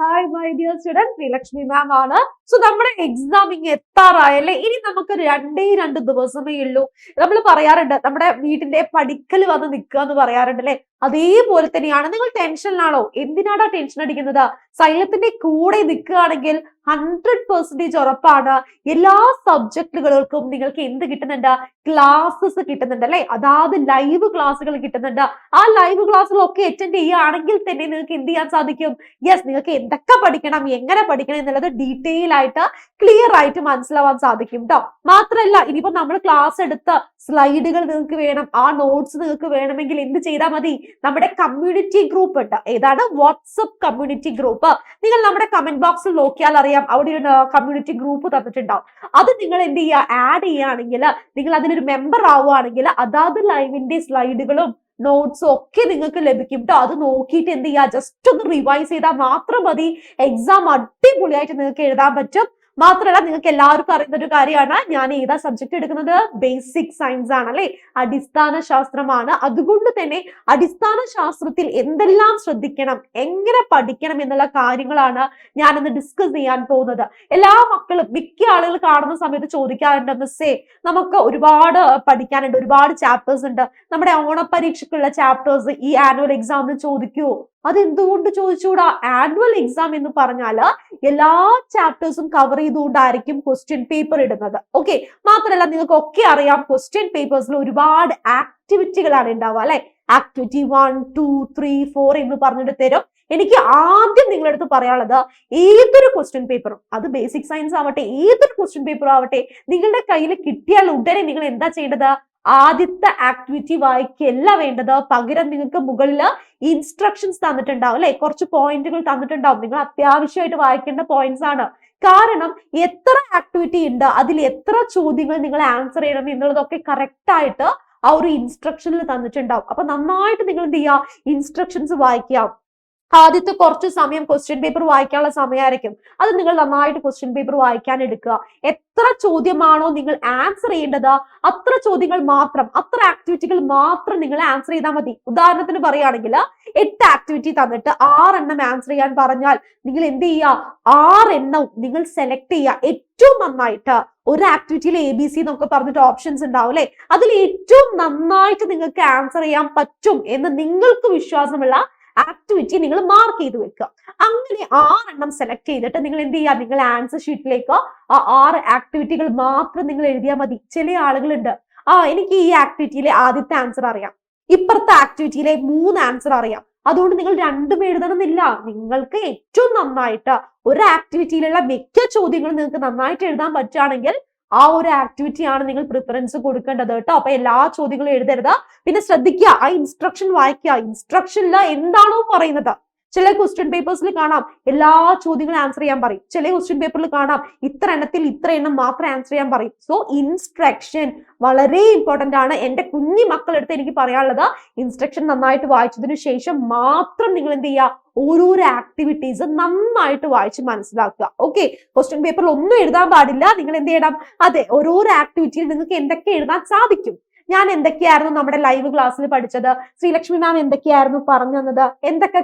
Hi my dear student, Sreelakshmi ma'am ആണ്. So നമ്മുടെ examining എത്താറായല്ലേ? ഇനി നമുക്ക് രണ്ട് ദിവസമേ ഉള്ളൂ. നമ്മൾ പറയാറുണ്ട് നമ്മുടെ വീട്ടിന്റെ പടിക്കൽ വന്ന് നിൽക്കുക എന്ന് പറയാറുണ്ട് അല്ലെ? അതേപോലെ തന്നെയാണ്. നിങ്ങൾ ടെൻഷനിലാണോ? എന്തിനാടാ ടെൻഷൻ അടിക്കുന്നത്? സൈലത്തിന്റെ കൂടെ നിൽക്കുകയാണെങ്കിൽ 100% ഉറപ്പാണ് എല്ലാ സബ്ജക്റ്റുകൾക്കും നിങ്ങൾക്ക് എന്ത് കിട്ടുന്നുണ്ട്? ക്ലാസ്സസ് കിട്ടുന്നുണ്ട് അല്ലെ? അതായത് ലൈവ് ക്ലാസ്സുകൾ കിട്ടുന്നുണ്ട്. ആ ലൈവ് ക്ലാസ്സുകളൊക്കെ അറ്റൻഡ് ചെയ്യുകയാണെങ്കിൽ തന്നെ നിങ്ങൾക്ക് എന്ത് ചെയ്യാൻ സാധിക്കും? യെസ്, നിങ്ങൾക്ക് എന്തൊക്കെ പഠിക്കണം, എങ്ങനെ പഠിക്കണം എന്നുള്ളത് ഡീറ്റെയിൽ ആയിട്ട് ക്ലിയർ ആയിട്ട് മനസ്സിലാവാൻ സാധിക്കും കേട്ടോ. മാത്രമല്ല, ഇനിയിപ്പോ നമ്മൾ ക്ലാസ് എടുത്ത സ്ലൈഡുകൾ നിങ്ങൾക്ക് വേണം, ആ നോട്ട്സ് നിങ്ങൾക്ക് വേണമെങ്കിൽ എന്ത് ചെയ്താൽ മതി? നമ്മുടെ കമ്മ്യൂണിറ്റി ഗ്രൂപ്പ് ഉണ്ട്. ഏതാണ്? WhatsApp community group. നിങ്ങൾ നമ്മുടെ കമന്റ് ബോക്സിൽ നോക്കിയാൽ അറിയാം, അവിടെ ഒരു കമ്മ്യൂണിറ്റി ഗ്രൂപ്പ് തന്നിട്ടുണ്ടാവും. അത് നിങ്ങൾ എന്ത് ചെയ്യുക? ആഡ് ചെയ്യുകയാണെങ്കിൽ, നിങ്ങൾ അതിലൊരു മെമ്പർ ആവുകയാണെങ്കിൽ അതാത് ലൈവിന്റെ സ്ലൈഡുകളും നോട്ട്സും ഒക്കെ നിങ്ങൾക്ക് ലഭിക്കും കേട്ടോ. അത് നോക്കിയിട്ട് എന്ത് ചെയ്യുക? ജസ്റ്റ് ഒന്ന് റിവൈസ് ചെയ്താൽ മാത്രം മതി. എക്സാം അടിപൊളിയായിട്ട് നിങ്ങൾക്ക് എഴുതാൻ പറ്റും. മാത്രമല്ല, നിങ്ങൾക്ക് എല്ലാവർക്കും അറിയുന്ന ഒരു കാര്യമാണ്, ഞാൻ ഏതാ സബ്ജക്ട് എടുക്കുന്നത്? ബേസിക് സയൻസ് ആണ് അല്ലെ? അടിസ്ഥാന ശാസ്ത്രമാണ്. അതുകൊണ്ട് തന്നെ അടിസ്ഥാന ശാസ്ത്രത്തിൽ എന്തെല്ലാം ശ്രദ്ധിക്കണം, എങ്ങനെ പഠിക്കണം എന്നുള്ള കാര്യങ്ങളാണ് ഞാനിന്ന് ഡിസ്കസ് ചെയ്യാൻ പോകുന്നത്. എല്ലാ മക്കളും, മിക്ക ആളുകൾ കാണുന്ന സമയത്ത് ചോദിക്കാറുണ്ട്, മിസ്സേ നമുക്ക് ഒരുപാട് പഠിക്കാനുണ്ട്, ഒരുപാട് ചാപ്റ്റേഴ്സ് ഉണ്ട്, നമ്മുടെ ഓണപരീക്ഷയ്ക്കുള്ള ചാപ്റ്റേഴ്സ് ഈ ആനുവൽ എക്സാമിന് ചോദിക്കുവോ? അതെന്തുകൊണ്ട് ചോദിച്ചൂടാ? ആനുവൽ എക്സാം എന്ന് പറഞ്ഞാല് എല്ലാ ചാപ്റ്റേഴ്സും കവർ ചെയ്തുകൊണ്ടായിരിക്കും ക്വസ്റ്റ്യൻ പേപ്പർ ഇടുന്നത്. ഓക്കെ, മാത്രമല്ല നിങ്ങൾക്ക് ഒക്കെ അറിയാം, ക്വസ്റ്റ്യൻ പേപ്പേഴ്സിൽ ഒരുപാട് ആക്ടിവിറ്റികളാണ് ഉണ്ടാവുക അല്ലെ? ആക്ടിവിറ്റി 1, 2, 3, 4 എന്ന് പറഞ്ഞിട്ട് തരും. എനിക്ക് ആദ്യം നിങ്ങളുടെ അടുത്ത് പറയാനുള്ളത്, ഏതൊരു ക്വസ്റ്റ്യൻ പേപ്പറും, അത് ബേസിക് സയൻസ് ആവട്ടെ, ഏതൊരു ക്വസ്റ്റ്യൻ പേപ്പറും ആവട്ടെ, നിങ്ങളുടെ കയ്യിൽ കിട്ടിയാൽ ഉടനെ നിങ്ങൾ എന്താ ചെയ്യേണ്ടത്? ആദ്യത്തെ ആക്ടിവിറ്റി വായിക്കല്ല വേണ്ടത്. പകരം നിങ്ങൾക്ക് മുകളിൽ ഇൻസ്ട്രക്ഷൻസ് തന്നിട്ടുണ്ടാവും അല്ലെ? കുറച്ച് പോയിന്റുകൾ തന്നിട്ടുണ്ടാവും. നിങ്ങൾ അത്യാവശ്യമായിട്ട് വായിക്കേണ്ട പോയിന്റ്സ് ആണ്. കാരണം എത്ര ആക്ടിവിറ്റി ഉണ്ട്, അതിൽ എത്ര ചോദ്യങ്ങൾ നിങ്ങൾ ആൻസർ ചെയ്യണം എന്നുള്ളതൊക്കെ കറക്റ്റ് ആയിട്ട് ആ ഒരു ഇൻസ്ട്രക്ഷനിൽ തന്നിട്ടുണ്ടാവും. അപ്പൊ നന്നായിട്ട് നിങ്ങൾ എന്ത് ചെയ്യുക? ഇൻസ്ട്രക്ഷൻസ് വായിക്കുക. ആദ്യത്തെ കുറച്ച് സമയം ക്വസ്റ്റ്യൻ പേപ്പർ വായിക്കാനുള്ള സമയമായിരിക്കും. അത് നിങ്ങൾ നന്നായിട്ട് ക്വസ്റ്റ്യൻ പേപ്പർ വായിക്കാൻ എടുക്കുക. എത്ര ചോദ്യമാണോ നിങ്ങൾ ആൻസർ ചെയ്യേണ്ടത്, അത്ര ചോദ്യങ്ങൾ മാത്രം, അത്ര ആക്ടിവിറ്റികൾ മാത്രം നിങ്ങൾ ആൻസർ ചെയ്താൽ മതി. ഉദാഹരണത്തിന് പറയുകയാണെങ്കിൽ 8 ആക്ടിവിറ്റി തന്നിട്ട് 6 എണ്ണം ആൻസർ ചെയ്യാൻ പറഞ്ഞാൽ നിങ്ങൾ എന്ത് ചെയ്യുക? 6 എണ്ണം നിങ്ങൾ സെലക്ട് ചെയ്യുക. ഏറ്റവും നന്നായിട്ട് ഒരു ആക്ടിവിറ്റിയിൽ ABC എന്നൊക്കെ പറഞ്ഞിട്ട് ഓപ്ഷൻസ് ഉണ്ടാവും അല്ലെ? അതിൽ ഏറ്റവും നന്നായിട്ട് നിങ്ങൾക്ക് ആൻസർ ചെയ്യാൻ പറ്റും എന്ന് നിങ്ങൾക്ക് വിശ്വാസമുള്ള ആക്ടിവിറ്റി നിങ്ങൾ മാർക്ക് ചെയ്ത് വെക്കുക. അങ്ങനെ 6 എണ്ണം സെലക്ട് ചെയ്തിട്ട് നിങ്ങൾ എന്ത് ചെയ്യുക? നിങ്ങൾ ആൻസർ ഷീറ്റിലേക്ക് ആ 6 ആക്ടിവിറ്റികൾ മാത്രം നിങ്ങൾ എഴുതിയാൽ മതി. ചില ആളുകളുണ്ട്, എനിക്ക് ഈ ആക്ടിവിറ്റിയിലെ ആദ്യത്തെ ആൻസർ അറിയാം, ഇപ്പുറത്തെ ആക്ടിവിറ്റിയിലെ 3 ആൻസർ അറിയാം, അതുകൊണ്ട് നിങ്ങൾ രണ്ടും എഴുതണമെന്നില്ല. നിങ്ങൾക്ക് ഏറ്റവും നന്നായിട്ട് ഒരു ആക്ടിവിറ്റിയിലുള്ള മിക്ക ചോദ്യങ്ങളും നിങ്ങൾക്ക് നന്നായിട്ട് എഴുതാൻ പറ്റുകയാണെങ്കിൽ ആ ഒരു ആക്ടിവിറ്റി ആണ് നിങ്ങൾ പ്രിഫറൻസ് കൊടുക്കേണ്ടത് കേട്ടോ. അപ്പൊ എല്ലാ ചോദ്യങ്ങളും എഴുതരുത്. പിന്നെ ശ്രദ്ധിക്കുക, ആ ഇൻസ്ട്രക്ഷൻ വായിക്കുക. ഇൻസ്ട്രക്ഷനിൽ എന്താണോ പറയുന്നത്, ചില ക്വസ്റ്റ്യൻ പേപ്പേഴ്സിൽ കാണാം എല്ലാ ചോദ്യങ്ങളും ആൻസർ ചെയ്യാൻ പറയും, ചില ക്വസ്റ്റ്യൻ പേപ്പറിൽ കാണാം ഇത്ര എണ്ണത്തിൽ ഇത്ര എണ്ണം മാത്രം ആൻസർ ചെയ്യാൻ പറയും. സോ ഇൻസ്ട്രക്ഷൻ വളരെ ഇമ്പോർട്ടന്റ് ആണ്. എന്റെ കുഞ്ഞു മക്കളെടുത്ത് എനിക്ക് പറയാനുള്ളത്, ഇൻസ്ട്രക്ഷൻ നന്നായിട്ട് വായിച്ചതിനു ശേഷം മാത്രം നിങ്ങൾ എന്ത് ചെയ്യുക? ഓരോരോ ആക്ടിവിറ്റീസ് നന്നായിട്ട് വായിച്ച് മനസ്സിലാക്കുക. ഓക്കെ, ക്വസ്റ്റ്യൻ പേപ്പറിൽ ഒന്നും എഴുതാൻ പാടില്ല. നിങ്ങൾ എന്ത് ചെയ്യണം? അതെ, ഓരോരോ ആക്ടിവിറ്റിയിൽ നിങ്ങൾക്ക് എന്തൊക്കെ എഴുതാൻ സാധിക്കും. ഞാൻ എന്തൊക്കെയായിരുന്നു നമ്മുടെ ലൈവ് ക്ലാസ്സിൽ പഠിച്ചത്, ശ്രീലക്ഷ്മി മാം എന്തൊക്കെയായിരുന്നു പറഞ്ഞു തന്നത്, എന്തൊക്കെ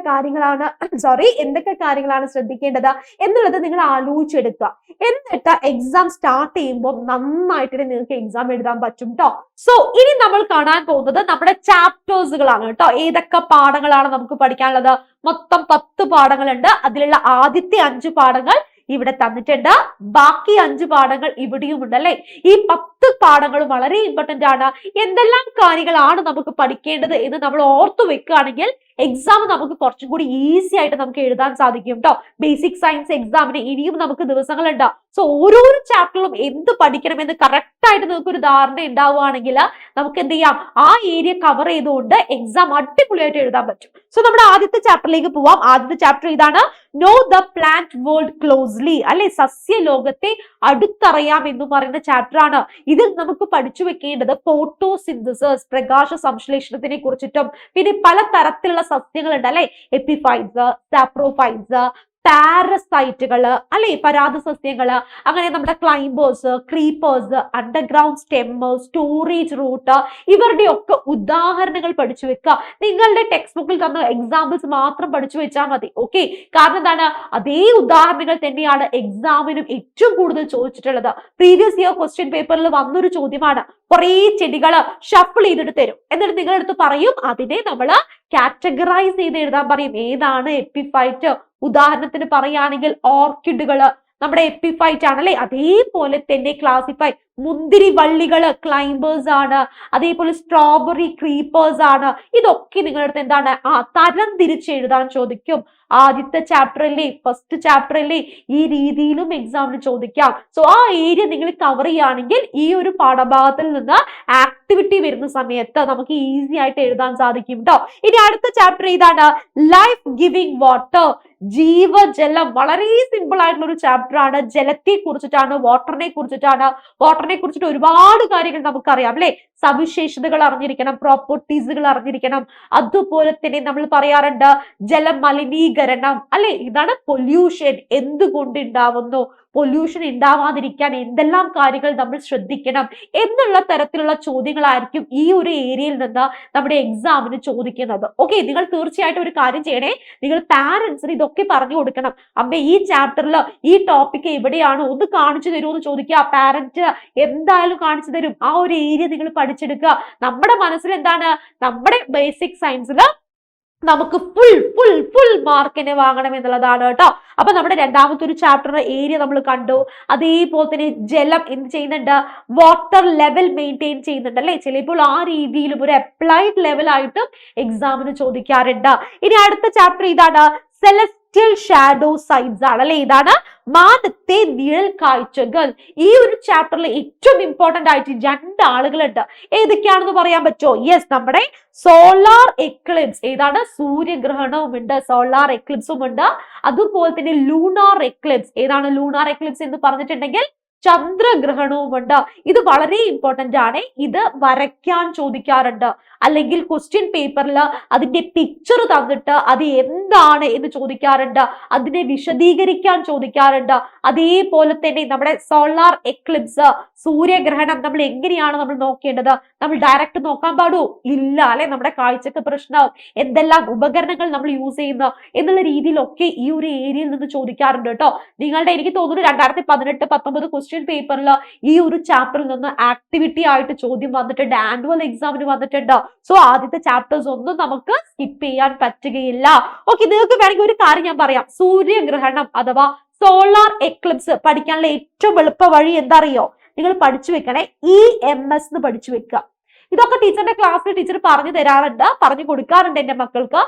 കാര്യങ്ങളാണ് ശ്രദ്ധിക്കേണ്ടത് എന്നുള്ളത് നിങ്ങൾ ആലോചിച്ചെടുക്കുക. എന്നിട്ട് എക്സാം സ്റ്റാർട്ട് ചെയ്യുമ്പോൾ നന്നായിട്ട് നിങ്ങൾക്ക് എക്സാം എഴുതാൻ പറ്റും കേട്ടോ. സോ ഇനി നമ്മൾ കാണാൻ പോകുന്നത് നമ്മുടെ ചാപ്റ്റേഴ്സുകളാണ് കേട്ടോ. ഏതൊക്കെ പാഠങ്ങളാണ് നമുക്ക് പഠിക്കാനുള്ളത്? മൊത്തം 10 പാഠങ്ങളുണ്ട്. അതിലുള്ള ആദ്യത്തെ 5 പാഠങ്ങൾ ഇവിടെ തന്നിട്ടുണ്ട്, ബാക്കി 5 പാഠങ്ങൾ ഇവിടെയും ഉണ്ട് അല്ലെ? ഈ 10 പാഠങ്ങളും വളരെ ഇമ്പോർട്ടന്റ് ആണ്. എന്തെല്ലാം കാര്യങ്ങളാണ് നമുക്ക് പഠിക്കേണ്ടത് എന്ന് നമ്മൾ ഓർത്തു വെക്കുകയാണെങ്കിൽ എക്സാം നമുക്ക് കുറച്ചും കൂടി ഈസി ആയിട്ട് നമുക്ക് എഴുതാൻ സാധിക്കും കേട്ടോ. ബേസിക് സയൻസ് എക്സാമിന് ഇനിയും നമുക്ക് ദിവസങ്ങളുണ്ട്. സോ ഓരോരോ ചാപ്റ്ററിലും എന്ത് പഠിക്കണമെന്ന് കറക്റ്റ് ആയിട്ട് നിങ്ങൾക്ക് ഒരു ധാരണ ഉണ്ടാവുകയാണെങ്കിൽ നമുക്ക് എന്ത് ചെയ്യാം? ആ ഏരിയ കവർ ചെയ്തുകൊണ്ട് എക്സാം അടിപൊളിയായിട്ട് എഴുതാൻ പറ്റും. സോ നമ്മുടെ ആദ്യത്തെ ചാപ്റ്ററിലേക്ക് പോവാം. ആദ്യത്തെ ചാപ്റ്റർ ഇതാണ്, know the plant world closely അല്ലെ? സസ്യലോകത്തെ അടുത്തറിയാം എന്ന് പറയുന്ന ചാപ്റ്റർ ആണ്. ഇതിൽ നമുക്ക് പഠിച്ചു വെക്കേണ്ടത് ഫോട്ടോസിന്തസിസ്, പ്രകാശ സംശ്ലേഷണത്തിനെ കുറിച്ചിട്ടും പിന്നെ പല തരത്തിലുള്ള സസ്യങ്ങളുണ്ട് അല്ലെ? എപ്പിഫൈറ്റ്സ്, സാപ്രോഫൈറ്റ്സ്, പാരസൈറ്റുകള് അല്ലെ, പരാദസസ്യങ്ങള്, അങ്ങനെ നമ്മുടെ climbers, creepers, underground stem, storage root, ഇവരുടെ ഒക്കെ ഉദാഹരണങ്ങൾ പഠിച്ചു വെക്കുക. നിങ്ങളുടെ ടെക്സ്റ്റ് ബുക്കിൽ തന്ന എക്സാമ്പിൾസ് മാത്രം പഠിച്ചു വെച്ചാൽ മതി. ഓക്കെ, കാരണം എന്താണ്, അതേ ഉദാഹരണങ്ങൾ തന്നെയാണ് എക്സാമിനും ഏറ്റവും കൂടുതൽ ചോദിച്ചിട്ടുള്ളത്. പ്രീവിയസ് ഇയർ ക്വസ്റ്റ്യൻ പേപ്പറിൽ വന്നൊരു ചോദ്യമാണ്. കുറെ ചെടികള് ഷഫിൾ ചെയ്തിട്ട് തരും, എന്നിട്ട് നിങ്ങളുടെ അടുത്ത് പറയും അതിനെ നമ്മള് കാറ്റഗറൈസ് ചെയ്ത് എഴുതാൻ പറയും. ഏതാണ് എപ്പിഫൈറ്റ്? ഉദാഹരണത്തിന് പറയുകയാണെങ്കിൽ ഓർക്കിഡുകള് നമ്മുടെ എപ്പിഫൈറ്റ് ആണല്ലേ. അതേപോലെ തന്നെ ക്ലാസിഫൈ മുന്തിരി വള്ളികള് ക്ലൈംബേഴ്സ് ആണ്, അതേപോലെ സ്ട്രോബെറി ക്രീപ്പേഴ്സ് ആണ്. ഇതൊക്കെ നിങ്ങളുടെ അടുത്ത് എന്താണ്, തരം തിരിച്ച് എഴുതാൻ ചോദിക്കും. ആദ്യത്തെ ചാപ്റ്ററിലെ ഫസ്റ്റ് ചാപ്റ്ററിലെ ഈ രീതിയിലും എക്സാമിന് ചോദിക്കാം. സോ ആ ഏരിയ നിങ്ങൾ കവർ ചെയ്യുകയാണെങ്കിൽ ഈ ഒരു പാഠഭാഗത്തിൽ നിന്ന് ആക്ടിവിറ്റി വരുന്ന സമയത്ത് നമുക്ക് ഈസി ആയിട്ട് എഴുതാൻ സാധിക്കും കേട്ടോ. ഇനി അടുത്ത ചാപ്റ്റർ ഏതാണ്? ലൈഫ് ഗിവിംഗ് വാട്ടർ, ജീവജലം. വളരെ സിമ്പിൾ ആയിട്ടുള്ള ഒരു ചാപ്റ്റർ ആണ്. ജലത്തെ കുറിച്ചിട്ടാണ്, വാട്ടറിനെ കുറിച്ചിട്ടാണ്. വാട്ടറിനെ കുറിച്ചിട്ട് ഒരുപാട് കാര്യങ്ങൾ നമുക്കറിയാം അല്ലെ. സവിശേഷതകൾ അറിഞ്ഞിരിക്കണം, പ്രോപ്പർട്ടീസുകൾ അറിഞ്ഞിരിക്കണം. അതുപോലെ തന്നെ നമ്മൾ പറയാറുണ്ട് ജലമലിനീകരണം അല്ലെ, ഇതാണ് പൊല്യൂഷൻ. എന്തുകൊണ്ട് ഉണ്ടാവുന്നു, പൊല്യൂഷൻ ഉണ്ടാവാതിരിക്കാൻ എന്തെല്ലാം കാര്യങ്ങൾ നമ്മൾ ശ്രദ്ധിക്കണം എന്നുള്ള തരത്തിലുള്ള ചോദ്യങ്ങളായിരിക്കും ഈ ഒരു ഏരിയയിൽ നിന്ന് നമ്മുടെ എക്സാമിന് ചോദിക്കുന്നത്. ഓക്കെ, നിങ്ങൾ തീർച്ചയായിട്ടും ഒരു കാര്യം ചെയ്യണേ, നിങ്ങൾ പാരന്റ്സിന് ഇതൊക്കെ പറഞ്ഞു കൊടുക്കണം. അമ്മ ഈ ചാപ്റ്ററിൽ ഈ ടോപ്പിക് എവിടെയാണോ ഒന്ന് കാണിച്ചു തരുമോ എന്ന് ചോദിക്കുക. പാരന്റ് എന്തായാലും കാണിച്ചു തരും. ആ ഒരു ഏരിയ നിങ്ങൾ പഠിച്ചെടുക്കുക. നമ്മുടെ മനസ്സിൽ എന്താണ്, നമ്മുടെ ബേസിക് സയൻസിൽ നമുക്ക് ഫുൾ മാർക്കിനെ വാങ്ങണം എന്നുള്ളതാണ് കേട്ടോ. അപ്പൊ നമ്മുടെ രണ്ടാമത്തെ ഒരു ചാപ്റ്റർ ഏരിയ നമ്മൾ കണ്ടു. അതേപോലെ തന്നെ ജലം എന്ത് ചെയ്യുന്നുണ്ട്, വാട്ടർ ലെവൽ മെയിൻറ്റെയിൻ ചെയ്യുന്നുണ്ട് അല്ലെ. ചിലപ്പോൾ ആ രീതിയിലും ഒരു അപ്ലൈഡ് ലെവൽ ആയിട്ടും എക്സാമിന് ചോദിക്കാറുണ്ട്. ഇനി അടുത്ത ചാപ്റ്റർ ഇതാണ് സെലസ്റ്റിയൽ ഷാഡോ സൈഡ്സ് ആണ് അല്ലെ. ഇതാണ് മാനത്തെ നിഴൽ കാഴ്ചകൾ. ഈ ഒരു ചാപ്റ്ററിൽ ഏറ്റവും ഇമ്പോർട്ടന്റ് ആയിട്ട് രണ്ട് ആളുകളുണ്ട്. ഏതൊക്കെയാണെന്ന് പറയാൻ പറ്റുമോ? യെസ്, നമ്മുടെ സോളാർ എക്ലിപ്സ്. ഏതാണ്? സൂര്യഗ്രഹണവും ഉണ്ട്, സോളാർ എക്ലിപ്സും ഉണ്ട്. അതുപോലെ തന്നെ ലൂണാർ എക്ലിപ്സ്. ഏതാണ് ലൂണാർ എക്ലിപ്സ് എന്ന് പറഞ്ഞിട്ടുണ്ടെങ്കിൽ ചന്ദ്രഗ്രഹണവും ഉണ്ട്. ഇത് വളരെ ഇമ്പോർട്ടന്റ് ആണ്. ഇത് വരയ്ക്കാൻ ചോദിക്കാറുണ്ട്, അല്ലെങ്കിൽ ക്വസ്റ്റ്യൻ പേപ്പറിൽ അതിന്റെ പിക്ചർ തന്നിട്ട് അത് എന്താണ് എന്ന് ചോദിക്കാറുണ്ട്, അതിനെ വിശദീകരിക്കാൻ ചോദിക്കാറുണ്ട്. അതേപോലെ തന്നെ നമ്മുടെ സോളാർ എക്ലിപ്സ്, സൂര്യഗ്രഹണം നമ്മൾ എങ്ങനെയാണ് നമ്മൾ നോക്കേണ്ടത്? നമ്മൾ ഡയറക്റ്റ് നോക്കാൻ പാടൂ? ഇല്ല അല്ലെ, നമ്മുടെ കാഴ്ചക്ക് പ്രശ്നമാവും. എന്തെല്ലാം ഉപകരണങ്ങൾ നമ്മൾ യൂസ് ചെയ്യുന്നു എന്നുള്ള രീതിയിലൊക്കെ ഈ ഒരു ഏരിയയിൽ നിന്ന് ചോദിക്കാറുണ്ട് കേട്ടോ. നിങ്ങളുടെ എനിക്ക് തോന്നുന്നു 2018-19 ക്വസ്റ്റ്യൻ പേപ്പറിൽ ഈ ഒരു ചാപ്റ്ററിൽ നിന്ന് ആക്ടിവിറ്റി ആയിട്ട് ചോദ്യം വന്നിട്ടുണ്ട്, ആനുവൽ എക്സാമിന് വന്നിട്ടുണ്ട്. സോ ആദ്യത്തെ ചാപ്റ്റേഴ്സ് ഒന്നും നമുക്ക് സ്കിപ്പ് ചെയ്യാൻ പറ്റുകയില്ല. ഓക്കെ, നിങ്ങൾക്ക് വേണമെങ്കിൽ ഒരു കാര്യം ഞാൻ പറയാം. സൂര്യഗ്രഹണം അഥവാ സോളാർ എക്ലിപ്സ് പഠിക്കാനുള്ള ഏറ്റവും എളുപ്പ വഴി എന്താ അറിയോ? നിങ്ങൾ പഠിച്ചു വെക്കണേ, EMS എന്ന് പഠിച്ചു വെക്കുക. ഇതൊക്കെ ടീച്ചറിന്റെ ക്ലാസ്സിൽ ടീച്ചർ പറഞ്ഞു തരാറുണ്ട്, പറഞ്ഞു കൊടുക്കാറുണ്ട് എന്റെ മക്കൾക്ക്.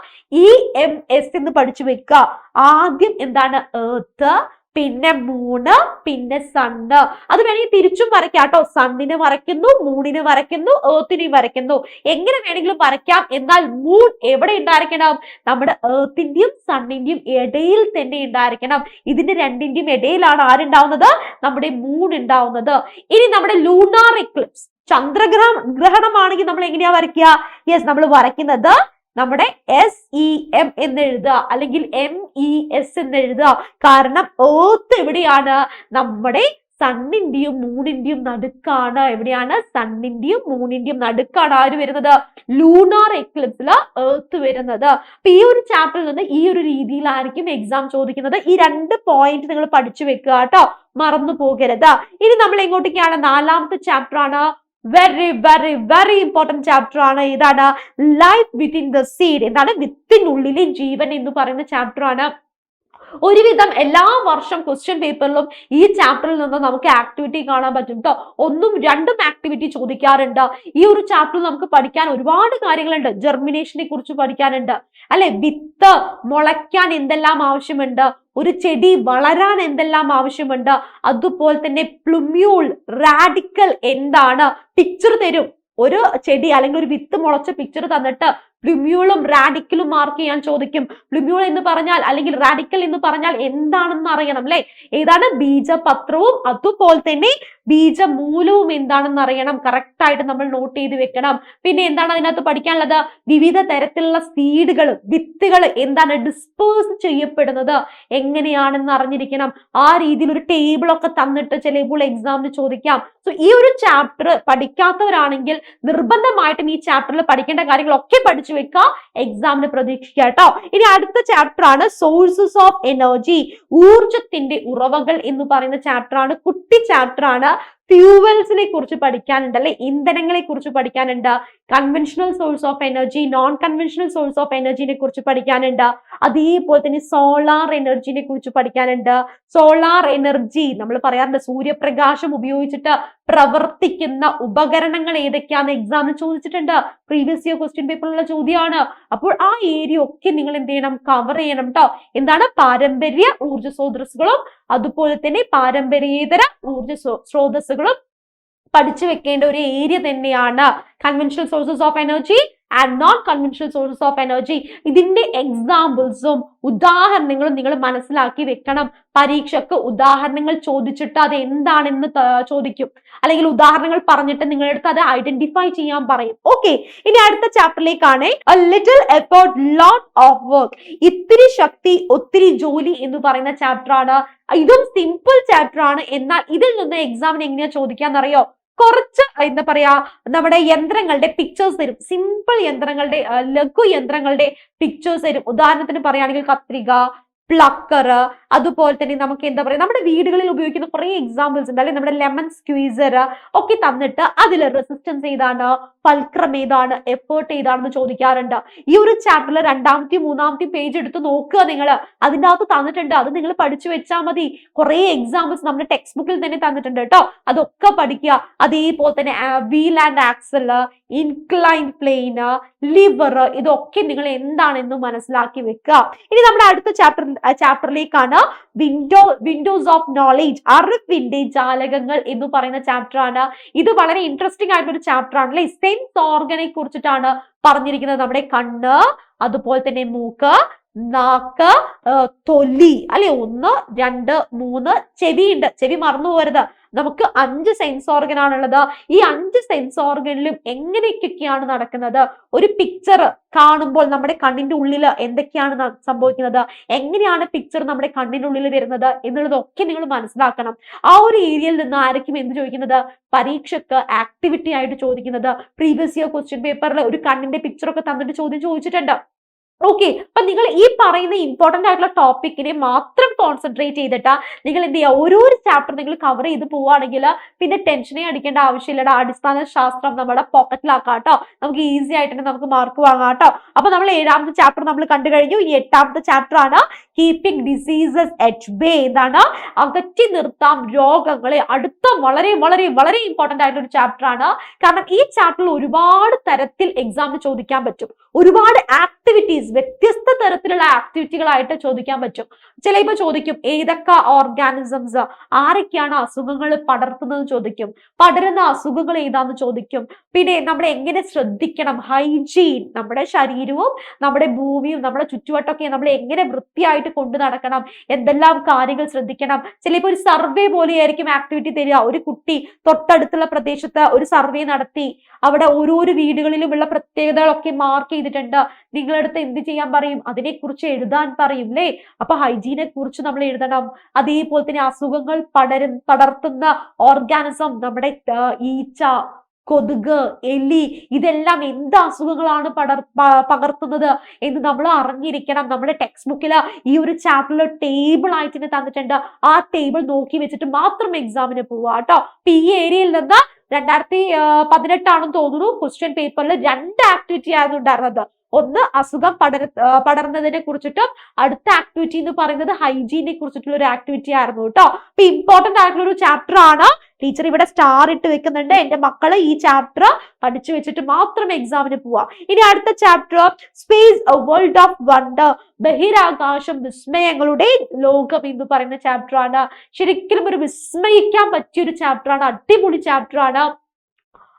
EMS എന്ന് പഠിച്ചു വെക്കുക. ആദ്യം എന്താണ്? എർത്ത്, പിന്നെ മൂണ്, പിന്നെ സണ്ണ്. അത് വേണമെങ്കിൽ തിരിച്ചും വരയ്ക്കാം കേട്ടോ. സണ്ണിനെ വരയ്ക്കുന്നു, മൂണിനെ വരയ്ക്കുന്നു, എർത്തിനെ വരയ്ക്കുന്നു. എങ്ങനെ വേണമെങ്കിലും വരയ്ക്കാം. എന്നാൽ മൂൺ എവിടെ ഉണ്ടായിരിക്കണം? നമ്മുടെ എർത്തിന്റെയും സണ്ണിന്റെയും ഇടയിൽ തന്നെ ഉണ്ടായിരിക്കണം. ഇതിന്റെ രണ്ടിന്റെയും ഇടയിലാണ് ആരുണ്ടാവുന്നത്? നമ്മുടെ മൂൺ ഉണ്ടാവുന്നത്. ഇനി നമ്മുടെ ലൂണാർ എക്ലിപ്സ്, ചന്ദ്രഗ്രഹണമാണെങ്കിൽ നമ്മൾ എങ്ങനെയാ വരയ്ക്കുക? യെസ്, നമ്മൾ വരയ്ക്കുന്നത് നമ്മുടെ SEM എന്ന് എഴുതുക, അല്ലെങ്കിൽ MES എന്ന് എഴുതുക. കാരണം എർത്ത് എവിടെയാണ്? നമ്മുടെ സണ്ണിന്റെയും മൂണിന്റെയും നടുക്കാണ്. എവിടെയാണ്? സണ്ണിന്റെയും മൂണിന്റെയും നടുക്കാണ് ആര് വരുന്നത്? ലൂണാർ എക്ലിപ്സില് എർത്ത് വരുന്നത്. അപ്പൊ ഈ ഒരു ചാപ്റ്ററിൽ നിന്ന് ഈ ഒരു രീതിയിലായിരിക്കും എക്സാം ചോദിക്കുന്നത്. ഈ രണ്ട് പോയിന്റ് നിങ്ങൾ പഠിച്ചു വെക്കുക കേട്ടോ, മറന്നു പോകരുത്. ഇനി നമ്മൾ എങ്ങോട്ടേക്കാണ്? നാലാമത്തെ ചാപ്റ്റർ ആണ്. വെരി ഇമ്പോർട്ടന്റ് ചാപ്റ്റർ ആണ്. ഇതാണ് ലൈഫ് വിത്തിൻ ദ സീഡ്. എന്താണ്? വിത്തിനുള്ളിലെ ജീവൻ എന്ന് പറയുന്ന ചാപ്റ്റർ ആണ്. ഒരുവിധം എല്ലാ വർഷം ക്വസ്റ്റ്യൻ പേപ്പറിലും ഈ ചാപ്റ്ററിൽ നിന്ന് നമുക്ക് ആക്ടിവിറ്റി കാണാൻ പറ്റും കേട്ടോ. 1ഉം 2ഉം ആക്ടിവിറ്റി ചോദിക്കാറുണ്ട്. ഈ ഒരു ചാപ്റ്ററിൽ നമുക്ക് പഠിക്കാൻ ഒരുപാട് കാര്യങ്ങളുണ്ട്. ജെർമിനേഷനെ കുറിച്ച് പഠിക്കാനുണ്ട് അല്ലെ. വിത്ത് മുളയ്ക്കാൻ എന്തെല്ലാം ആവശ്യമുണ്ട്, ഒരു ചെടി വളരാൻ എന്തെല്ലാം ആവശ്യമുണ്ട്, അതുപോലെ തന്നെ പ്ലുമ്യൂൾ, റാഡിക്കൽ എന്താണ്, പിക്ചർ തരും. ഒരു ചെടി അല്ലെങ്കിൽ ഒരു വിത്ത് മുളച്ച പിക്ചർ തന്നിട്ട് പ്ലുമ്യൂളും റാഡിക്കലും മാർക്ക് ചെയ്യാൻ ചോദിക്കും. പ്ലുമ്യൂൾ എന്ന് പറഞ്ഞാൽ അല്ലെങ്കിൽ റാഡിക്കൽ എന്ന് പറഞ്ഞാൽ എന്താണെന്ന് അറിയണം അല്ലെ. ഏതാണ് ബീജപത്രവും അതുപോലെ തന്നെ ബീജമൂലവും എന്താണെന്ന് അറിയണം. കറക്റ്റ് ആയിട്ട് നമ്മൾ നോട്ട് ചെയ്ത് വെക്കണം. പിന്നെ എന്താണ് അതിനകത്ത് പഠിക്കാനുള്ളത്? വിവിധ തരത്തിലുള്ള സീഡുകൾ, വിത്തുകൾ എന്താണ് ഡിസ്പേഴ്സ് ചെയ്യപ്പെടുന്നത് എങ്ങനെയാണെന്ന് അറിഞ്ഞിരിക്കണം. ആ രീതിയിൽ ഒരു ടേബിൾ ഒക്കെ തന്നിട്ട് ചിലപ്പോൾ എക്സാമിന് ചോദിക്കാം. സോ ഈ ഒരു ചാപ്റ്റർ പഠിക്കാത്തവരാണെങ്കിൽ നിർബന്ധമായിട്ടും ഈ ചാപ്റ്ററിൽ പഠിക്കേണ്ട കാര്യങ്ങളൊക്കെ പഠിച്ചു വെക്കുക, എക്സാമിന് പ്രതീക്ഷിക്കുക കേട്ടോ. ഇനി അടുത്ത ചാപ്റ്റർ ആണ് സോഴ്സസ് ഓഫ് എനർജി, ഊർജത്തിന്റെ ഉറവകൾ എന്ന് പറയുന്ന ചാപ്റ്റർ ആണ്. കുട്ടി ചാപ്റ്റർ ആണ്. ഫ്യൂവൽസിനെ കുറിച്ച് പഠിക്കാനുണ്ട് അല്ലെ, ഇന്ധനങ്ങളെ കുറിച്ച് പഠിക്കാനുണ്ട്. Conventional source of energy, non conventional source of എനർജിനെ കുറിച്ച് പഠിക്കാനുണ്ട്. അതേപോലെ തന്നെ സോളാർ എനർജിനെ കുറിച്ച് പഠിക്കാനുണ്ട്. സോളാർ എനർജി നമ്മൾ പറയാറുണ്ട് സൂര്യപ്രകാശം ഉപയോഗിച്ചിട്ട് പ്രവർത്തിക്കുന്ന ഉപകരണങ്ങൾ ഏതൊക്കെയാന്ന് എക്സാമിന് ചോദിച്ചിട്ടുണ്ട്. പ്രീവിയസ് ഇയർ ക്വസ്റ്റ്യൻ പേപ്പറിലുള്ള ചോദ്യമാണ്. അപ്പോൾ ആ ഏരിയ ഒക്കെ നിങ്ങൾ എന്ത് ചെയ്യണം? കവർ ചെയ്യണം കേട്ടോ. എന്താണ് പാരമ്പര്യ ഊർജ്ജ സ്രോതസ്സുകളും അതുപോലെ തന്നെ പാരമ്പര്യേതര ഊർജ്ജ സ്രോതസ്സുകളും പഠിച്ചു വെക്കേണ്ട ഒരു ഏരിയ തന്നെയാണ് conventional sources of energy and non conventional sources of energy. ഇതിന്റെ എക്സാമ്പിൾസും ഉദാഹരണങ്ങളും നിങ്ങൾ മനസ്സിലാക്കി വെക്കണം. പരീക്ഷയ്ക്ക് ഉദാഹരണങ്ങൾ ചോദിച്ചിട്ട് അത് എന്താണെന്ന് ചോദിക്കും, അല്ലെങ്കിൽ ഉദാഹരണങ്ങൾ പറഞ്ഞിട്ട് നിങ്ങളുടെ അടുത്ത് അത് ഐഡന്റിഫൈ ചെയ്യാൻ പറയും. ഓക്കെ, ഇനി അടുത്ത ചാപ്റ്ററിലേക്കാണ്. A little effort lot of work, ഇത്തിരി ശക്തി ഒത്തിരി ജോലി എന്ന് പറയുന്ന ചാപ്റ്റർ ആണ്. ഇതും സിമ്പിൾ ചാപ്റ്റർ ആണ്. എന്നാൽ ഇതിൽ നിന്ന് എക്സാമിന് എങ്ങനെയാ ചോദിക്കാന്നറിയോ? കുറച്ച് എന്താ പറയാ നമ്മുടെ യന്ത്രങ്ങളുടെ പിക്ചേഴ്സ് തരും. സിമ്പിൾ യന്ത്രങ്ങളുടെ ലഘു യന്ത്രങ്ങളുടെ പിക്ചേഴ്സ് തരും. ഉദാഹരണത്തിന് പറയുകയാണെങ്കിൽ കത്രിക, പ്ലക്കർ, അതുപോലെ തന്നെ നമുക്ക് എന്താ പറയാ നമ്മുടെ വീടുകളിൽ ഉപയോഗിക്കുന്ന കുറെ എക്സാമ്പിൾസ് ഉണ്ട് അല്ലെ. നമ്മുടെ ലെമൺ സ്ക്വീസർ ഒക്കെ തന്നിട്ട് അതിൽ റെസിസ്റ്റൻസ് ഏതാണ്, ഫൾക്രം ഏതാണ്, എഫേർട്ട് ഏതാണെന്ന് ചോദിക്കാറുണ്ട്. ഈ ഒരു ചാപ്റ്ററിൽ രണ്ടാമത്തെയും മൂന്നാമത്തെയും പേജ് എടുത്ത് നോക്കുക നിങ്ങൾ. അതിൻ്റെ അകത്ത് തന്നിട്ടുണ്ട്, അത് നിങ്ങൾ പഠിച്ചു വെച്ചാൽ മതി. കുറെ എക്സാമ്പിൾസ് നമ്മുടെ ടെക്സ്റ്റ് ബുക്കിൽ തന്നെ തന്നിട്ടുണ്ട് കേട്ടോ. അതൊക്കെ പഠിക്കുക. അതേപോലെ തന്നെ wheel and axle, inclined plane, lever, ഇതൊക്കെ നിങ്ങൾ എന്താണെന്ന് മനസ്സിലാക്കി വെക്കുക. ഇനി നമ്മുടെ അടുത്ത ചാപ്റ്ററിലേക്കാണ് വിൻഡോസ് ഓഫ് നോളേജ്, അറിവിന്റെ ജാലകങ്ങൾ എന്ന് പറയുന്ന ചാപ്റ്റർ ആണ്. ഇത് വളരെ ഇൻട്രസ്റ്റിംഗ് ആയിട്ടുള്ള ഒരു ചാപ്റ്റർ ആണ് അല്ലെ. സെൻസ് ഓർഗനെ കുറിച്ചിട്ടാണ് പറഞ്ഞിരിക്കുന്നത്. നമ്മുടെ കണ്ണ്, അതുപോലെ തന്നെ മൂക്ക്, നാക്ക്, തൊലി അല്ലെ. 1, 2, 3 ചെവിയുണ്ട്. ചെവി മറന്നു പോകരുത്. നമുക്ക് 5 സെൻസ് ഓർഗൻ ആണുള്ളത്. ഈ 5 സെൻസ് ഓർഗനിലും എങ്ങനെയൊക്കെയാണ് നടക്കുന്നത്? ഒരു പിക്ചർ കാണുമ്പോൾ നമ്മുടെ കണ്ണിന്റെ ഉള്ളിൽ എന്തൊക്കെയാണ് സംഭവിക്കുന്നത്, എങ്ങനെയാണ് പിക്ചർ നമ്മുടെ കണ്ണിന്റെ ഉള്ളിൽ വരുന്നത് എന്നുള്ളതൊക്കെ നിങ്ങൾ മനസ്സിലാക്കണം. ആ ഒരു ഏരിയയിൽ നിന്ന് ആയിരിക്കും എന്ത് ചോദിക്കുന്നത്? പരീക്ഷയ്ക്ക് ആക്ടിവിറ്റി ആയിട്ട് ചോദിക്കുന്നത്. പ്രീവിയസ് ഇയർ ക്വസ്റ്റ്യൻ പേപ്പറിൽ ഒരു കണ്ണിന്റെ പിക്ചർ ഒക്കെ തന്നിട്ട് ചോദ്യം ചോദിച്ചിട്ടുണ്ട്. ഓക്കെ, അപ്പൊ നിങ്ങൾ ഈ പറയുന്ന ഇമ്പോർട്ടന്റ് ആയിട്ടുള്ള ടോപ്പിക്കിനെ മാത്രം കോൺസെൻട്രേറ്റ് ചെയ്തിട്ട് നിങ്ങൾ എന്ത് ചെയ്യുക? ഓരോരോ ചാപ്റ്റർ നിങ്ങൾ കവർ ചെയ്ത് പോവുകയാണെങ്കിൽ പിന്നെ ടെൻഷനേ അടിക്കേണ്ട ആവശ്യമില്ല. അടിസ്ഥാന ശാസ്ത്രം നമ്മുടെ പോക്കറ്റിലാക്കാം കേട്ടോ. നമുക്ക് ഈസി ആയിട്ട് തന്നെ നമുക്ക് മാർക്ക് വാങ്ങാം കേട്ടോ. അപ്പൊ നമ്മൾ 7ാമത്തെ ചാപ്റ്റർ നമ്മൾ കണ്ടു കഴിഞ്ഞു. ഈ 8ാമത്തെ ചാപ്റ്റർ ആണ് കീപ്പിംഗ് ഡിസീസസ് അറ്റ് ബേ. എന്താണ്? അകറ്റി നിർത്താം രോഗങ്ങളെ. അടുത്ത വളരെ വളരെ വളരെ ഇമ്പോർട്ടന്റ് ആയിട്ടുള്ള ഒരു ചാപ്റ്റർ ആണ്. കാരണം ഈ ചാപ്റ്ററിൽ ഒരുപാട് തരത്തിൽ എക്സാമിന് ചോദിക്കാൻ പറ്റും. ഒരുപാട് ആക്ടിവിറ്റീസ്, വ്യത്യസ്ത തരത്തിലുള്ള ആക്ടിവിറ്റികളായിട്ട് ചോദിക്കാൻ പറ്റും. ചിലപ്പോൾ ചോദിക്കും ഏതൊക്കെ ഓർഗാനിസംസ്, ആരൊക്കെയാണ് അസുഖങ്ങൾ പടർത്തുന്നത് ചോദിക്കും. പടരുന്ന അസുഖങ്ങൾ ഏതാന്ന് ചോദിക്കും. പിന്നെ നമ്മൾ എങ്ങനെ ശ്രദ്ധിക്കണം, ഹൈജീൻ, നമ്മുടെ ശരീരവും നമ്മുടെ ഭൂമിയും നമ്മുടെ ചുറ്റുവട്ടമൊക്കെ നമ്മൾ എങ്ങനെ വൃത്തിയായിട്ട് കൊണ്ടു നടക്കണം, എന്തെല്ലാം കാര്യങ്ങൾ ശ്രദ്ധിക്കണം. ചിലപ്പോൾ ഒരു സർവേ പോലെയായിരിക്കും ആക്ടിവിറ്റി തരിക. ഒരു കുട്ടി തൊട്ടടുത്തുള്ള പ്രദേശത്ത് ഒരു സർവേ നടത്തി അവിടെ ഓരോരോ വീടുകളിലുമുള്ള പ്രത്യേകതകളൊക്കെ മാർക്ക് ചെയ്തിട്ടുണ്ട്. നിങ്ങളടുത്ത് എന്ത് ചെയ്യാൻ പറയും? അതിനെക്കുറിച്ച് എഴുതാൻ പറയും അല്ലേ. അപ്പൊ ഹൈജീനെ കുറിച്ച് നമ്മൾ എഴുതണം. അതേപോലെ തന്നെ അസുഖങ്ങൾ പടർത്തുന്ന ഓർഗാനിസം, നമ്മുടെ ഈച്ച, കൊതുക്, എലി, ഇതെല്ലാം എന്ത് അസുഖങ്ങളാണ് പകർത്തുന്നത് എന്ന് നമ്മൾ അറിഞ്ഞിരിക്കണം. നമ്മുടെ ടെക്സ്റ്റ് ബുക്കിൽ ഈ ഒരു ചാപ്റ്ററിൽ ടേബിൾ ആയിട്ട് തന്നിട്ടുണ്ട്. ആ ടേബിൾ നോക്കി വെച്ചിട്ട് മാത്രം എക്സാമിന് പോവുക കേട്ടോ. അപ്പൊ ഈ ഏരിയയിൽ നിന്ന് 2018 ആണെന്ന് തോന്നുന്നു ക്വസ്റ്റ്യൻ പേപ്പറിൽ 2 ആക്ടിവിറ്റി ആയിരുന്നു ഉണ്ടായിരുന്നത്. ഒന്ന് അസുഖം പടർന്നതിനെ കുറിച്ചിട്ടും അടുത്ത ആക്ടിവിറ്റി എന്ന് പറയുന്നത് ഹൈജീനെ കുറിച്ചിട്ടുള്ള ഒരു ആക്ടിവിറ്റി ആയിരുന്നു കേട്ടോ. അപ്പൊ ഇമ്പോർട്ടന്റ് ആയിട്ടുള്ള ഒരു ചാപ്റ്റർ ആണ്. ടീച്ചർ ഇവിടെ സ്റ്റാർ ഇട്ട് വെക്കുന്നുണ്ട്. എന്റെ മക്കള് ഈ ചാപ്റ്റർ പഠിച്ചു വെച്ചിട്ട് മാത്രം എക്സാമിന് പോവാ. ഇനി അടുത്ത chapter space a world of wonder, ബഹിരാകാശം വിസ്മയങ്ങളുടെ ലോകം എന്ന് പറയുന്ന ചാപ്റ്റർ ആണ്. ശരിക്കും ഒരു വിസ്മയിക്കാൻ പറ്റിയ ഒരു ചാപ്റ്റർ ആണ്. അടിപൊളി ചാപ്റ്റർ ആണ്.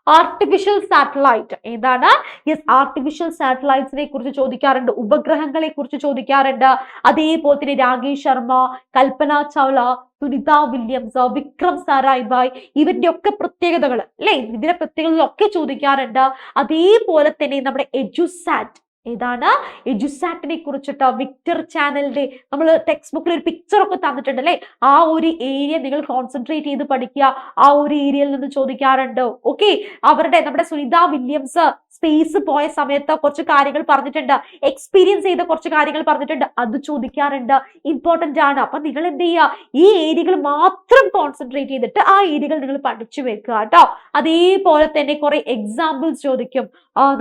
ആർട്ടിഫിഷ്യൽ സാറ്റലൈറ്റ് ഏതാണ്? യെസ്, ആർട്ടിഫിഷ്യൽ സാറ്റലൈറ്റ്സിനെ കുറിച്ച് ചോദിക്കാറുണ്ട്, ഉപഗ്രഹങ്ങളെ കുറിച്ച് ചോദിക്കാറുണ്ട്. അതേപോലെ തന്നെ രാകേഷ് ശർമ്മ, കൽപ്പന ചൗള, സുനിത വില്യംസ്, വിക്രം സാരാഭായ്, ഇവരുടെ ഒക്കെ പ്രത്യേകതകൾ അല്ലെ, ഇതിന്റെ പ്രത്യേകതകളൊക്കെ ചോദിക്കാറുണ്ട്. അതേപോലെ തന്നെ നമ്മുടെ എഡ്യൂസാറ്റ് ഏതാണ്? എഡ്യൂസാറ്റിനെ കുറിച്ചിട്ട് വിക്ടർ ചാനലിന്റെ നമ്മൾ ടെക്സ്റ്റ് ബുക്കിൽ ഒരു പിക്ചർ ഒക്കെ തന്നിട്ടുണ്ട് അല്ലെ, ആ ഒരു ഏരിയ നിങ്ങൾ കോൺസെൻട്രേറ്റ് ചെയ്ത് പഠിക്കുക, ആ ഒരു ഏരിയയിൽ നിന്ന് ചോദിക്കാറുണ്ട്. ഓക്കെ, അവരുടെ നമ്മുടെ സുനിത വില്യംസ് സ്പേസ് പോയ സമയത്ത് കുറച്ച് കാര്യങ്ങൾ പറഞ്ഞിട്ടുണ്ട്, എക്സ്പീരിയൻസ് ചെയ്ത കുറച്ച് കാര്യങ്ങൾ പറഞ്ഞിട്ടുണ്ട്, അത് ചോദിക്കാറുണ്ട്, ഇമ്പോർട്ടന്റ് ആണ്. അപ്പൊ നിങ്ങൾ എന്ത് ചെയ്യുക, ഈ ഏരിയകൾ മാത്രം കോൺസെൻട്രേറ്റ് ചെയ്തിട്ട് ആ ഏരിയകൾ നിങ്ങൾ പഠിച്ചു വെക്കുക കേട്ടോ. അതേപോലെ തന്നെ കുറെ എക്സാമ്പിൾസ് ചോദിക്കും.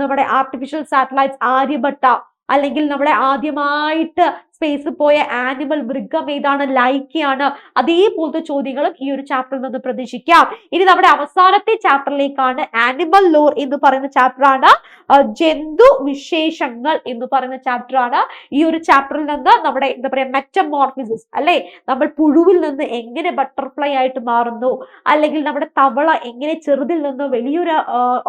നമ്മുടെ ആർട്ടിഫിഷ്യൽ സാറ്റലൈറ്റ്സ് ആര്യഭട്ട, അല്ലെങ്കിൽ നമ്മുടെ ആദ്യമായിട്ട് സ്പേസ് പോയ ആനിമൽ മൃഗം ഏതാണ്? ലൈക്കയാണ്. അതേപോലത്തെ ചോദ്യങ്ങളും ഈ ഒരു ചാപ്റ്ററിൽ നിന്ന് പ്രതീക്ഷിക്കാം. ഇനി നമ്മുടെ അവസാനത്തെ ചാപ്റ്ററിലേക്കാണ്, ആനിമൽ ലോർ എന്ന് പറയുന്ന ചാപ്റ്റർ ആണ്, ജന്തു വിശേഷങ്ങൾ എന്ന് പറയുന്ന ചാപ്റ്റർ ആണ്. ഈ ഒരു ചാപ്റ്ററിൽ നിന്ന് നമ്മുടെ എന്താ പറയാ മെറ്റമോർഫിസിസ് അല്ലെ, നമ്മൾ പുഴുവിൽ നിന്ന് എങ്ങനെ ബട്ടർഫ്ലൈ ആയിട്ട് മാറുന്നു, അല്ലെങ്കിൽ നമ്മുടെ തവള എങ്ങനെ ചെറുതിൽ നിന്ന് വലിയൊരു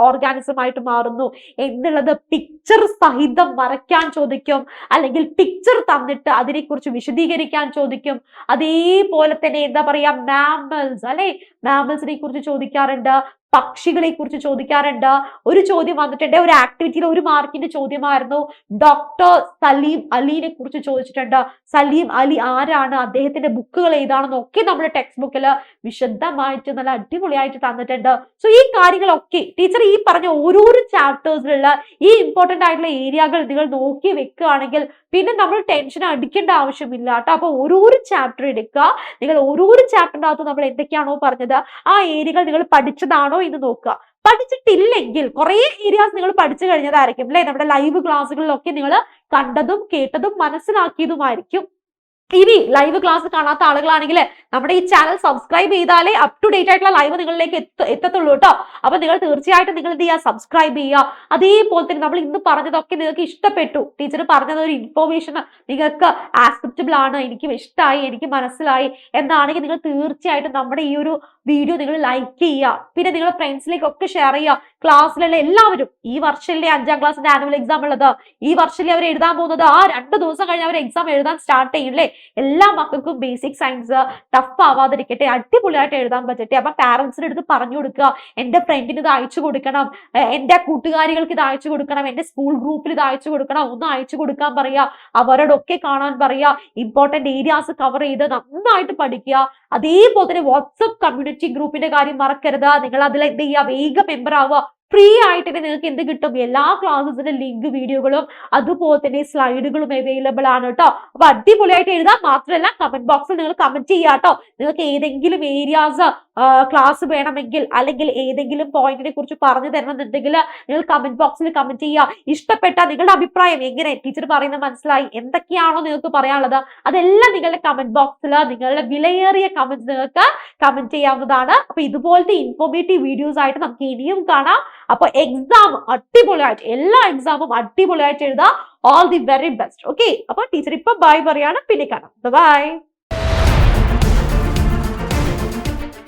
ഓർഗാനിസം ആയിട്ട് മാറുന്നു എന്നുള്ളത് പിക്ചർ സഹിതം വരയ്ക്കാൻ ചോദിക്കും, അല്ലെങ്കിൽ പിക്ചർ തന്നിട്ട് അതിനെക്കുറിച്ച് വിശദീകരിക്കാൻ ചോദിക്കും. അതേപോലെ തന്നെ എന്താ പറയാ മാമൽസ് അല്ലെ, മാമൽസിനെ കുറിച്ച് ചോദിക്കാറുണ്ട്, പക്ഷികളെ കുറിച്ച് ചോദിക്കാറുണ്ട്. ഒരു ചോദ്യം വന്നിട്ടുണ്ട്, ഒരു ആക്ടിവിറ്റിയിൽ 1 മാർക്കിന്റെ ചോദ്യമായിരുന്നു, ഡോക്ടർ സലീം അലിനെ കുറിച്ച് ചോദിച്ചിട്ടുണ്ട്. സലീം അലി ആരാണ്, അദ്ദേഹത്തിന്റെ ബുക്കുകൾ ഏതാണെന്നൊക്കെ നമ്മുടെ ടെക്സ്റ്റ് ബുക്കിൽ വിശദമായിട്ട് നല്ല അടിപൊളിയായിട്ട് തന്നിട്ടുണ്ട്. സോ ഈ കാര്യങ്ങളൊക്കെ ടീച്ചർ ഈ പറഞ്ഞ ഓരോരോ ചാപ്റ്റേഴ്സിലുള്ള ഈ ഇമ്പോർട്ടന്റ് ആയിട്ടുള്ള ഏരിയകൾ നിങ്ങൾ നോക്കി വെക്കുകയാണെങ്കിൽ പിന്നെ നമ്മൾ ടെൻഷൻ അടിക്കേണ്ട ആവശ്യമില്ല കേട്ടോ. അപ്പൊ ഓരോരോ ചാപ്റ്റർ എടുക്കുക, നിങ്ങൾ ഓരോരോ ചാപ്റ്ററിനകത്ത് നമ്മൾ എന്തൊക്കെയാണോ പറഞ്ഞത് ആ ഏരിയകൾ നിങ്ങൾ പഠിച്ചതാണോ എന്ന് നോക്കുക. പഠിച്ചിട്ടില്ലെങ്കിൽ കുറെ ഏരിയാസ് നിങ്ങൾ പഠിച്ചു കഴിഞ്ഞതായിരിക്കും അല്ലെ, നമ്മുടെ ലൈവ് ക്ലാസ്സുകളിലൊക്കെ നിങ്ങൾ കണ്ടതും കേട്ടതും മനസ്സിലാക്കിയതുമായിരിക്കും. ഇനി ലൈവ് ക്ലാസ് കാണാത്ത ആളുകളാണെങ്കിൽ നമ്മുടെ ഈ ചാനൽ സബ്സ്ക്രൈബ് ചെയ്താലേ അപ് ടു ഡേറ്റ് ആയിട്ടുള്ള ലൈവ് നിങ്ങളിലേക്ക് എത്തത്തുള്ളൂ കേട്ടോ. അപ്പൊ നിങ്ങൾ തീർച്ചയായിട്ടും നിങ്ങൾ എന്ത് ചെയ്യുക, സബ്സ്ക്രൈബ് ചെയ്യുക. അതേപോലെ തന്നെ നമ്മൾ ഇന്ന് പറഞ്ഞതൊക്കെ നിങ്ങൾക്ക് ഇഷ്ടപ്പെട്ടു, ടീച്ചർ പറഞ്ഞത് ഒരു ഇൻഫോർമേഷൻ നിങ്ങൾക്ക് ആക്സെപ്റ്റബിൾ ആണ്, എനിക്ക് ഇഷ്ടമായി, എനിക്ക് മനസ്സിലായി എന്നാണെങ്കിൽ നിങ്ങൾ തീർച്ചയായിട്ടും നമ്മുടെ ഈ ഒരു വീഡിയോ നിങ്ങൾ ലൈക്ക് ചെയ്യുക, പിന്നെ നിങ്ങളുടെ ഫ്രണ്ട്സിലേക്കൊക്കെ ഷെയർ ചെയ്യുക. ക്ലാസ്സിലുള്ള എല്ലാവരും ഈ വർഷത്തിലെ 5ാം ക്ലാസ്സിന്റെ ആനുവൽ എക്സാം ഉള്ളത്, ഈ വർഷത്തിലെ അവർ എഴുതാൻ പോകുന്നത്, ആ 2 ദിവസം കഴിഞ്ഞ് അവർ എക്സാം എഴുതാൻ സ്റ്റാർട്ട് ചെയ്യില്ലേ, എല്ലാ മക്കൾക്കും ബേസിക് സയൻസ് ടഫ് ആവാതിരിക്കട്ടെ, അടിപൊളിയായിട്ട് എഴുതാൻ പറ്റട്ടെ. അപ്പൊ പാരന്റ്സിന്റെ അടുത്ത് പറഞ്ഞു കൊടുക്കുക, എന്റെ ഫ്രണ്ടിന് ഇത് അയച്ചു കൊടുക്കണം, എന്റെ കൂട്ടുകാരികൾക്ക് ഇത് അയച്ചു കൊടുക്കണം, എന്റെ സ്കൂൾ ഗ്രൂപ്പിൽ ഇത് അയച്ചു കൊടുക്കണം, ഒന്ന് അയച്ചു കൊടുക്കാൻ പറയുക, അവരോടൊക്കെ കാണാൻ പറയുക, ഇമ്പോർട്ടന്റ് ഏരിയാസ് കവർ ചെയ്ത് നന്നായിട്ട് പഠിക്കുക. അതേപോലെ തന്നെ വാട്സ്ആപ്പ് കമ്മ്യൂണിറ്റി ഗ്രൂപ്പിന്റെ കാര്യം മറക്കരുത്, നിങ്ങൾ അതിൽ എന്ത് ചെയ്യുക, വേഗം മെമ്പർ ആവുക. ഫ്രീ ആയിട്ട് നിങ്ങൾക്ക് എന്ത് കിട്ടും, എല്ലാ ക്ലാസ്സസിന്റെ ലിങ്ക്, വീഡിയോകളും അതുപോലെ തന്നെ സ്ലൈഡുകളും അവൈലബിൾ ആണ് കേട്ടോ. അപ്പൊ അടിപൊളിയായിട്ട് എഴുതാം. മാത്രമല്ല കമന്റ് ബോക്സിൽ നിങ്ങൾ കമന്റ് ചെയ്യാം കേട്ടോ. നിങ്ങൾക്ക് ഏതെങ്കിലും ഏരിയാസ് ക്ലാസ് വേണമെങ്കിൽ, അല്ലെങ്കിൽ ഏതെങ്കിലും പോയിന്റിനെ കുറിച്ച് പറഞ്ഞു തരണമെന്നുണ്ടെങ്കിൽ നിങ്ങൾ കമന്റ് ബോക്സിൽ കമന്റ് ചെയ്യുക. ഇഷ്ടപ്പെട്ട നിങ്ങളുടെ അഭിപ്രായം എങ്ങനെ ടീച്ചർ പറയുന്നത് മനസ്സിലായി, എന്തൊക്കെയാണോ നിങ്ങൾക്ക് പറയാനുള്ളത് അതെല്ലാം നിങ്ങളുടെ കമന്റ് ബോക്സിൽ നിങ്ങളുടെ വിലയേറിയ കമന്റ്സ് നിങ്ങൾക്ക് കമന്റ് ചെയ്യാവുന്നതാണ്. അപ്പൊ ഇതുപോലത്തെ ഇൻഫോർമേറ്റീവ് വീഡിയോസ് ആയിട്ട് നമുക്ക് ഇനിയും കാണാം. അപ്പൊ എക്സാം അടിപൊളിയായിട്ട്, എല്ലാ എക്സാമും അടിപൊളിയായിട്ട് എഴുതാം. All the very best. Okay, അപ്പൊ ടീച്ചർ ഇപ്പൊ ബൈ പറയാണ്, പിന്നെ കാണാം. ബൈ.